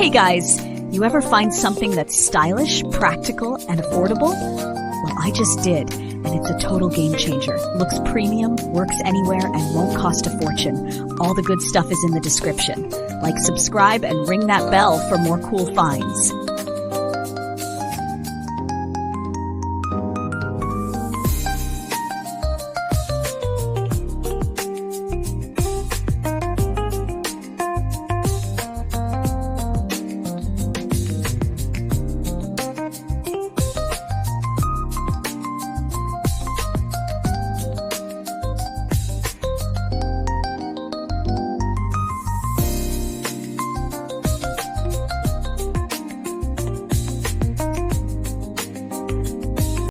Hey guys, you ever find something that's stylish, practical, and affordable? Well, I just did, and it's a total game changer. Looks premium, works anywhere, and won't cost a fortune. All the good stuff is in the description. Like, subscribe, and ring that bell for more cool finds.